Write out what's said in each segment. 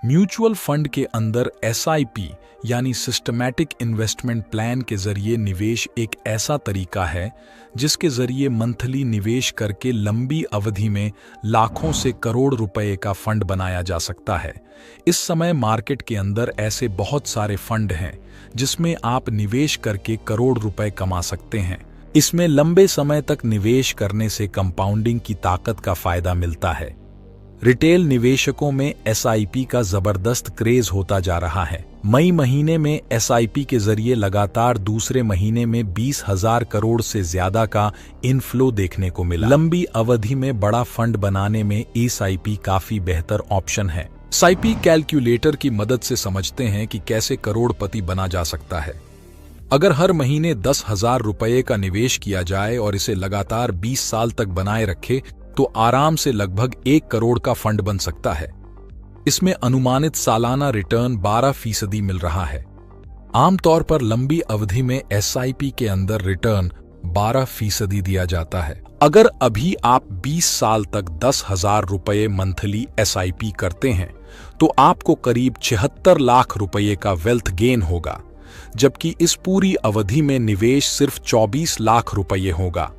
Mutual fund के अंदर SIP यानी सिस्टमैटिक इन्वेस्टमेंट प्लान के जरिए निवेश एक ऐसा तरीका है जिसके जरिए मंथली निवेश करके लंबी अवधि में लाखों से करोड़ रुपए का फंड बनाया जा सकता है। इस समय मार्केट के अंदर ऐसे बहुत सारे फंड हैं जिसमें आप निवेश करके करोड़ रुपए कमा सकते हैं। इसमें लंबे समय तक निवेश करने से कंपाउंडिंग की ताकत का फायदा मिलता है। रिटेल निवेशकों में एसआईपी का जबरदस्त क्रेज होता जा रहा है। मई महीने में एसआईपी के जरिए लगातार दूसरे महीने में 20,000 करोड़ से ज्यादा का इनफ्लो देखने को मिला। लंबी अवधि में बड़ा फंड बनाने में एसआईपी काफी बेहतर ऑप्शन है। एसआईपी कैलकुलेटर की मदद से समझते हैं कि कैसे करोड़पति बना जा सकता है। अगर हर महीने 10,000 रुपये का निवेश किया जाए और इसे लगातार 20 साल तक बनाए रखे तो आराम से लगभग 1 करोड़ का फंड बन सकता है। इसमें अनुमानित सालाना रिटर्न 12% मिल रहा है। आमतौर पर लंबी अवधि में एसआईपी के अंदर रिटर्न 12% दिया जाता है। अगर अभी आप 20 साल तक 10,000 रुपये मंथली एसआईपी करते हैं तो आपको करीब 76 लाख रुपये का वेल्थ गेन होगा, जबकि इस पूरी अवधि में निवेश सिर्फ 24 लाख रुपये होगा।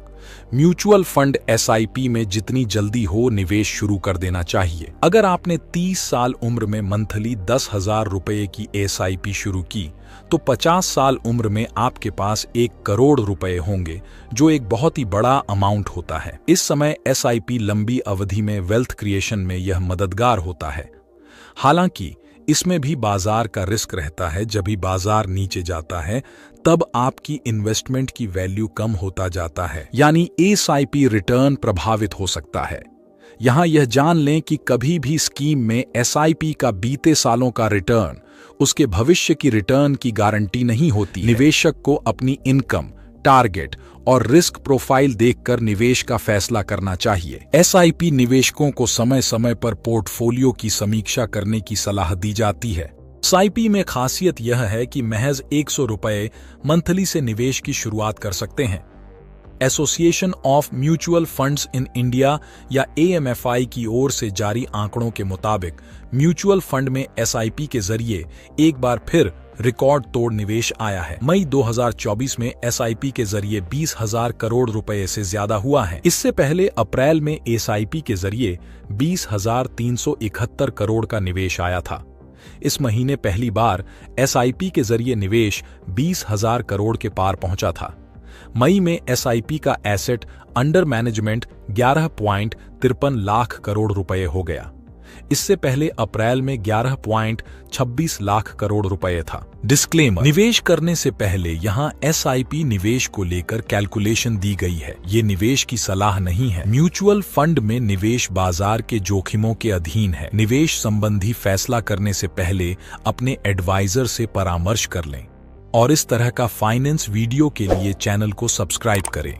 म्यूचुअल फंड एसआईपी में जितनी जल्दी हो निवेश शुरू कर देना चाहिए। अगर आपने 30 साल उम्र में मंथली 10,000 रुपये की एसआईपी शुरू की तो 50 साल उम्र में आपके पास 1 करोड़ रुपए होंगे, जो एक बहुत ही बड़ा अमाउंट होता है। इस समय एसआईपी लंबी अवधि में वेल्थ क्रिएशन में यह मददगार होता है। हालांकि इसमें भी बाजार का रिस्क रहता है। जब भी बाजार नीचे जाता है तब आपकी इन्वेस्टमेंट की वैल्यू कम होता जाता है, यानी एसआईपी रिटर्न प्रभावित हो सकता है। यहां यह जान लें कि कभी भी स्कीम में एसआईपी का बीते सालों का रिटर्न उसके भविष्य की रिटर्न की गारंटी नहीं होती है। निवेशक को अपनी इनकम, टारगेट और रिस्क प्रोफाइल देखकर निवेश का फैसला करना चाहिए। एसआईपी निवेशकों को समय समय पर पोर्टफोलियो की समीक्षा करने की सलाह दी जाती है। एसआईपी में खासियत यह है कि महज 100 रुपये मंथली से निवेश की शुरुआत कर सकते हैं। Association of mutual funds in India या एएमएफआई की ओर से जारी आंकड़ों के मुताबिक म्यूचुअल फंड में एसआईपी के जरिए एक बार फिर रिकॉर्ड तोड़ निवेश आया है। मई 2024 में एसआईपी के जरिए 20,000 करोड़ रुपए से ज्यादा हुआ है। इससे पहले अप्रैल में एसआईपी के जरिए 20,371 करोड़ का निवेश आया था। इस महीने पहली बार एसआईपी के जरिए निवेश 20,000 करोड़ के पार पहुंचा था। मई में एसआईपी का asset under management 11.53 lakh crore रुपए हो गया। इससे पहले अप्रैल में 11.26 लाख करोड़ रुपए था। डिस्क्लेमर: निवेश करने से पहले यहां एसआईपी निवेश को लेकर कैलकुलेशन दी गई है। ये निवेश की सलाह नहीं है। म्यूचुअल फंड में निवेश बाजार के जोखिमों के अधीन है। निवेश संबंधी फैसला करने से पहले अपने एडवाइजर से परामर्श कर लें और इस तरह का फाइनेंस वीडियो के लिए चैनल को सब्सक्राइब करें।